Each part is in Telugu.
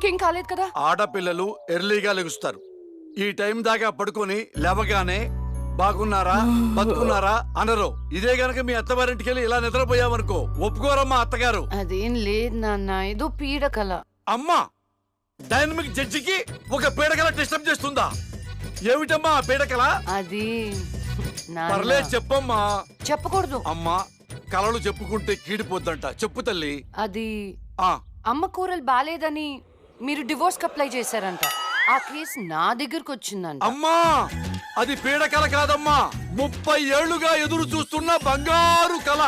నీకేం కాలేదు కదా? ఆడపిల్లలు ఎర్లీగా లెగుస్తారు. ఈ టైం దాకా పడుకొని లేవగానే బాగున్నారా బతుకున్నారా అనరు. ఇదే గనక మీ అత్తవారింటికి వెళ్ళి ఇలా నిద్రపోయావనుకో ఒప్పుకోరమ్మా అత్తగారు. అదేం లేదు నాన్న, ఏదో పీడకల. అమ్మా, డైనమిక్ జడ్జికి ఒక పీడకల డిస్టర్బ్ చేస్తుందా? ఏమిటమ్మా పీడకల? అది పర్లేదు చెప్పమ్మా. చెప్పకూడదు అమ్మా, కలలు చెప్పుకుంటే కీడిపోద్దంట. చెప్పు తల్లి. అది అమ్మ కూరలు బాలేదని మీరు డివోర్స్ కి అప్లై చేశారంట. ఆ కేసు నా దగ్గరకు వచ్చిందంట. అమ్మా, అది పీడకల కాదమ్మా, 30 ఏళ్లుగా ఎదురు చూస్తున్న బంగారు కళ.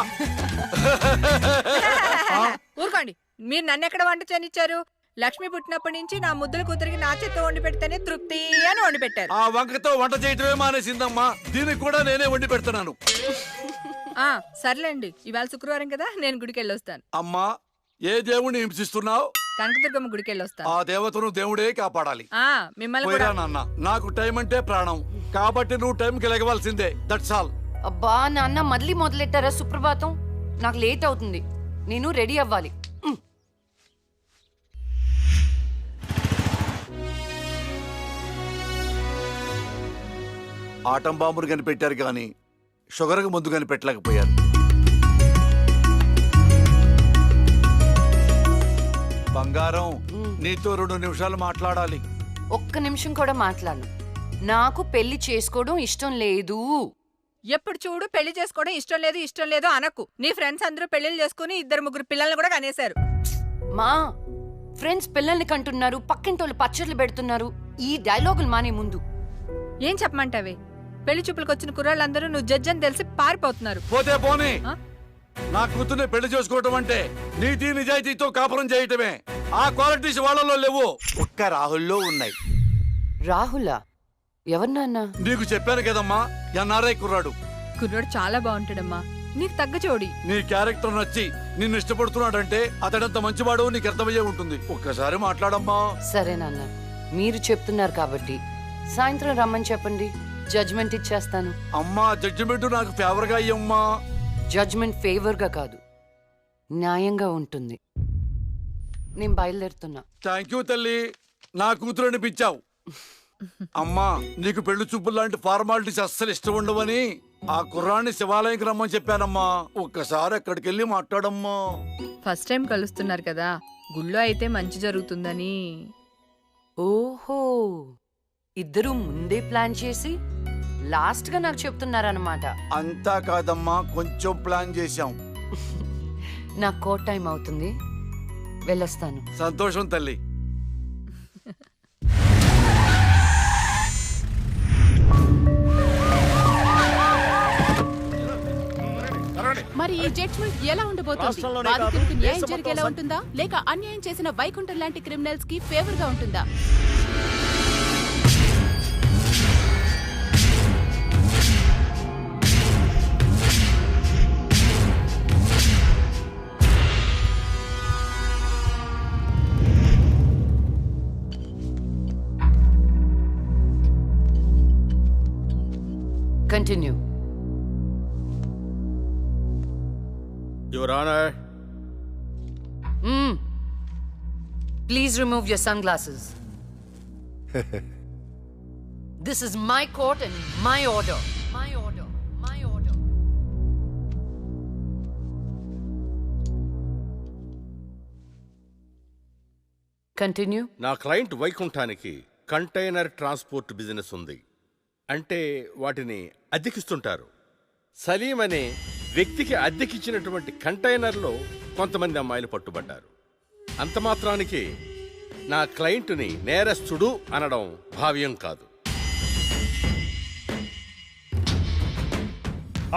ఊరుకోండి, మీరు నన్ను ఎక్కడ వంట చేయనిచ్చారు? లక్ష్మి పుట్టినప్పటి నుంచి నా ముద్దుల కూతురికి నా చేత్తో వండి పెడితేనే తృప్తి అని వండి పెట్టారు. ఆ వంకతో వంట చేయటమే మానేసిందమ్మా. దీనికి కూడా నేనే వండి పెడుతున్నాను. సర్లేండి, ఇవాళ శుక్రవారం కదా, నేను గుడికి వెళ్ళొస్తాను. అమ్మా, ఏ దేవుణ్ణి హింసిస్తున్నావు? కనకదుర్గమ్మ గుడికి వెళ్ళొస్తాను. ఆ దేవతను దేవుడే కాపాడాలి. మిమ్మల్ని పోయిరా నాన్న, నాకు టైం అంటే ప్రాణం కాబట్టి నువ్వు టైంకి లెగవలసిందే. That's all. అబ్బా నాన్న, మళ్ళీ మొదలెట్టారా సుప్రభాతం? నాకు లేట్ అవుతుంది, నేను రెడీ అవ్వాలి. ఆటం బాంబును కనిపెట్టారు కానీ షుగర్కు ముందు కనిపెట్టలేకపోయారు. బంగారం, నీతో 2 నిమిషాలు మాట్లాడాలి. ఒక్క నిమిషం కూడా మాట్లాడను. నాకు పెళ్లి చేసుకోవడం ఇష్టం లేదు. ఎప్పుడు చూడు పెళ్లి చేసుకోవడం ఇష్టం లేదు అనకు. నీ ఫ్రెండ్స్ అందరూ పెళ్లిళ్ళు చేసుకుని 2-3 పిల్లల్ని కూడా కనేశారు. మా ఫ్రెండ్స్ పిల్లల్ని కంటున్నారు, పక్కింటోళ్ళు పచ్చళ్ళు పెడుతున్నారు. ఈ డైలాగులు మానే ముందు ఏం చెప్పమంటావే? పెళ్లి చూపులకు వచ్చిన కుర్రాళ్ళందరూ నువ్వు జడ్జి అని తెలిసి పారిపోతున్నారు. పోతే పోనీ, నా కూతుర్ని పెళ్లి చేసుకోవటం అంటే నీతి నిజాయితీతో కాపురం చేయటమే. ఆ క్వాలిటీస్ వాళ్ళలో లేవు, ఒక్క రాహుల్లో ఉన్నాయి. రాహులా? ఎవరు నాన్న? నీకు చెప్పాను కదమ్మా, ఎన్ఆర్ఐ కుర్రాడు. కుర్రాడు చాలా బాగుంటాడమ్మా, నీకు తగ్గ జోడి. నీ క్యారెక్టర్ నచ్చి నిన్ను ఇష్టపడుతున్నాడంటే అతడంత మంచివాడు నీకు అర్థమయ్యే ఉంటుంది. ఒక్కసారి మాట్లాడమ్మా. సరే నాన్న, మీరు చెప్తున్నారు కాబట్టి సాయంత్రం రమ్మని చెప్పండి, జడ్జ్మెంట్ ఇచ్చేస్తాను. అమ్మా, జడ్జిమెంట్ నాకు ఫేవర్ గా అయ్యమ్మా. జడ్జ్మెంట్ ఫేవర్ గా కాదు, న్యాయంగా ఉంటుంది. నేను బయలుదేరుతున్నా. థ్యాంక్ యూ తల్లి, నా కూతురు అనిపించావు. అమ్మా, నీకు పెళ్లి చూపులు లాంటి ఫార్మాలిటీస్ అస్సలు ఇష్టం ఉండవని ఆ కుర్రాన్ని శివాలయంకి రమ్మని చెప్పానమ్మా. ఒక్కసారి అక్కడికి వెళ్ళి మాట్లాడమ్మా. ఫస్ట్ టైం కలుస్తున్నారు కదా, గుళ్ళో అయితే మంచి జరుగుతుందని. ఓహో, ఇద్దరు ముందే ప్లాన్ చేసి లాస్ట్ గా నాకు చెప్తున్నారన్నమాట. అంతా కాదమ్మా, కొంచెం ప్లాన్ చేశాం. నాకు కోర్ట్ టైం అవుతుంది, వెళ్ళొస్తాను. సంతోషం తల్లి. మరి ఈ జడ్జ్మెంట్ ఎలా ఉండబోతుంది? బాధితులకు న్యాయం జరిగేలా ఉంటుందా, లేక అన్యాయం చేసిన వైకుంఠం లాంటి క్రిమినల్స్ కి ఫేవర్ గా ఉంటుందా? Continue. Your Honor. Please remove your sunglasses. This is my court and my order. My order. My order. Continue. నా క్లయింట్ వైకుంఠానికి కంటైనర్ ట్రాన్స్పోర్ట్ బిజినెస్ ఉంది. అంటే వాటిని అద్దెకిస్తుంటారు. సలీం అనే వ్యక్తికి అద్దెకిచ్చినటువంటి కంటైనర్లో కొంతమంది అమ్మాయిలు పట్టుబడ్డారు. అంత మాత్రానికి నా క్లయింట్ని నేరస్తుడు అనడం భావ్యం కాదు.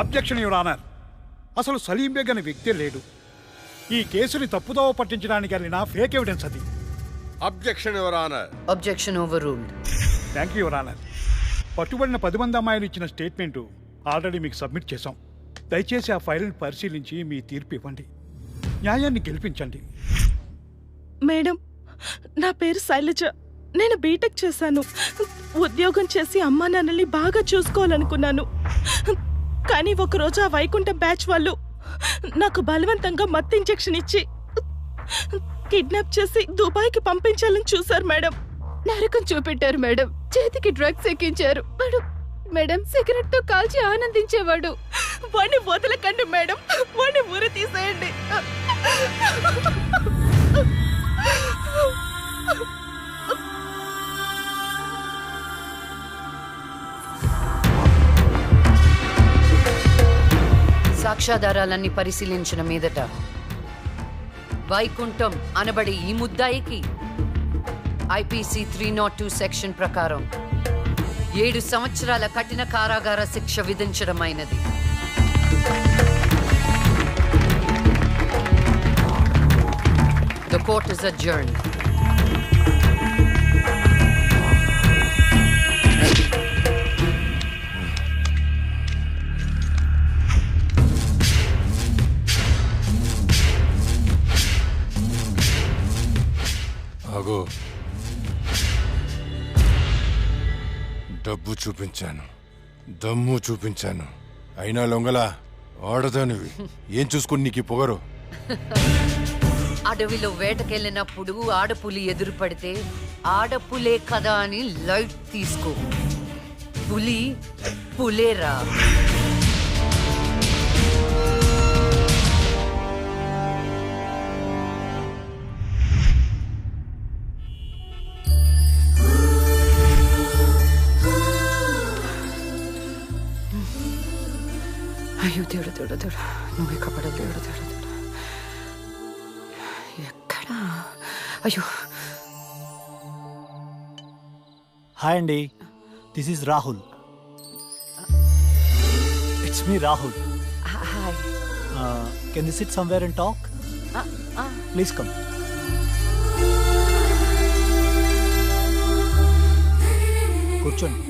Objection your honour. అసలు సలీం బేగ్ అనే వ్యక్తే లేడు. ఈ కేసుని తప్పుదోవ పట్టించడానికి వెళ్ళిన ఫేక్ ఎవిడెన్స్ అది. Objection your honour. Objection overruled. Thank you your honour. పట్టుబడిన 10 మంది అమ్మాయిలు ఇచ్చిన స్టేట్మెంటు ఆల్రెడీ మీకు సబ్మిట్ చేశాం. దయచేసి ఆ ఫైల్ని పరిశీలించి మీ తీర్పు ఇవ్వండి. న్యాయాన్ని గెలిపించండి. మేడం, నా పేరు శైలజ. నేను బీటెక్ చేశాను. ఉద్యోగం చేసి అమ్మా నాన్నల్ని బాగా చూసుకోవాలనుకున్నాను. కానీ ఒకరోజు ఆ వైకుంఠం బ్యాచ్ వాళ్ళు నాకు బలవంతంగా మత్తు ఇంజెక్షన్ ఇచ్చి కిడ్నాప్ చేసి దుబాయ్కి పంపించాలని చూశారు మేడం. నరకం చూపెట్టారు మేడం. చేతికి డ్రగ్స్ ఎక్కించారు మేడం. మేడం సిగరెట్ తో కాల్చి ఆనందించేవాడు. వాడిని వదలకండి మేడం, వాడిని ఉరి తీసేయండి. సాక్ష్యాధారాలన్నీ పరిశీలించిన మీదట వైకుంఠం అనబడే ఈ ముద్దాయికి ఐపీసీ 302 సెక్షన్ ప్రకారం 7 సంవత్సరాల కఠిన కారాగార శిక్ష విధించడమైనది. The court is adjourned. ఆగో, డబ్బు చూపించాను, దమ్ము చూపించాను, అయినా లొంగలా ఆడదానివి. ఏం చూసుకుని నీకు ఈ పొగరు? అడవిలో వేటకెళ్ళినప్పుడు ఆడపులి ఎదురు పడితే ఆడపులే కదా అని లైట్ తీసుకో. పులి పులేరా. అయ్యో దేవుడు దేవుడు దేవుడు, నువ్వే కాపాడు దేవుడు దేవుడు దేవుడు. ఎక్కడా? అయ్యో. హాయ్ అండి, this is Rahul. It's me Rahul. Hi. Can you SIT somewhere and talk? Please come. కూర్చోండి.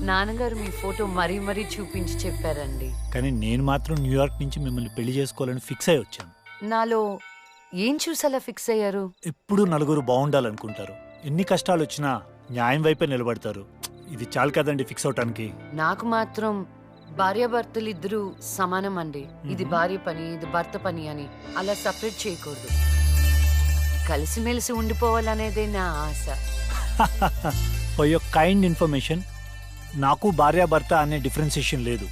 నాన్నగారు మీ ఫోటో మరీ మరీ చూపించి చెప్పారండి. కానీ నేను మాత్రం న్యూయార్క్ నుంచి మిమ్మల్ని పెళ్లి చేసుకోవాలని ఫిక్స్ అయి వచ్చాను. నాలో ఏం చూసేలా ఫిక్స్ అయ్యారు? ఎప్పుడూ నలుగురు బాగుండాలనుకుంటారు. ఎన్ని కష్టాలు వచ్చినా న్యాయం వైపే నిలబడతారు. ఇది చాలు కదండి ఫిక్స్ అవటానికి. నాకు మాత్రం భార్యాభర్తలు ఇద్దరు సమానం అండి. ఇది భార్య పని, ఇది భర్త పని అని అలా సపరేట్ చేయకూడదు. కలిసిమెలిసి ఉండిపోవాలనేదే నా ఆశ. ఫర్ యువర్ కైండ్ ఇన్ఫర్మేషన్, నాకు భార్యాభర్త అనే డిఫరెన్సియేషన్ లేదు.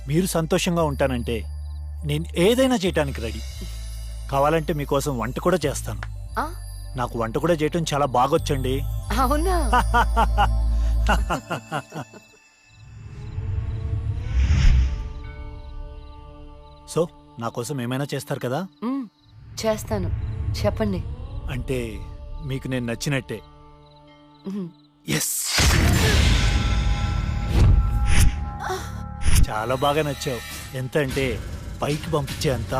మీరు సంతోషంగా ఉంటానంటే నేను ఏదైనా చేయటానికి రెడీ. కావాలంటే మీకోసం వంట కూడా చేస్తాను. నాకు వంట కూడా చేయటం చాలా బాగొచ్చండి. అవునా? సో నా కోసం ఏమైనా చేస్తారు కదా? చేస్తాను, చెప్పండి. అంటే మీకు నేను నచ్చినట్టే. ఎస్, చాలా బాగా నచ్చావు. ఎంత అంటే పైకి పంపించే అంత.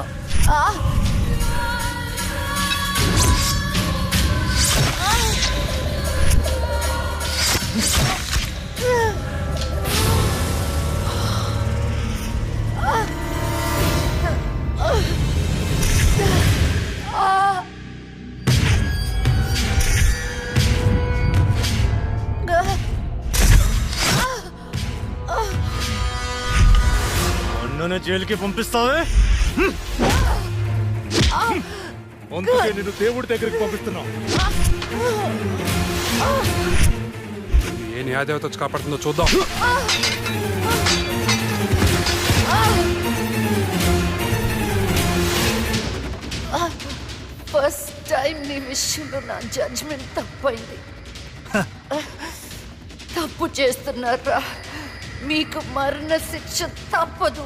నన్ను జైలుకి పంపిస్తావే? అందుకే నేను దేవుడి దగ్గరికి పంపిస్తున్నావు. ఏ న్యాయదేవత వచ్చి కాపాడుతుందో చూద్దాం. ఫస్ట్ టైం నీ విషయంలో నా జడ్జ్మెంట్ తప్పైంది. తప్పు చేస్తున్నారా? మీకు మరణ శిక్ష తప్పదు.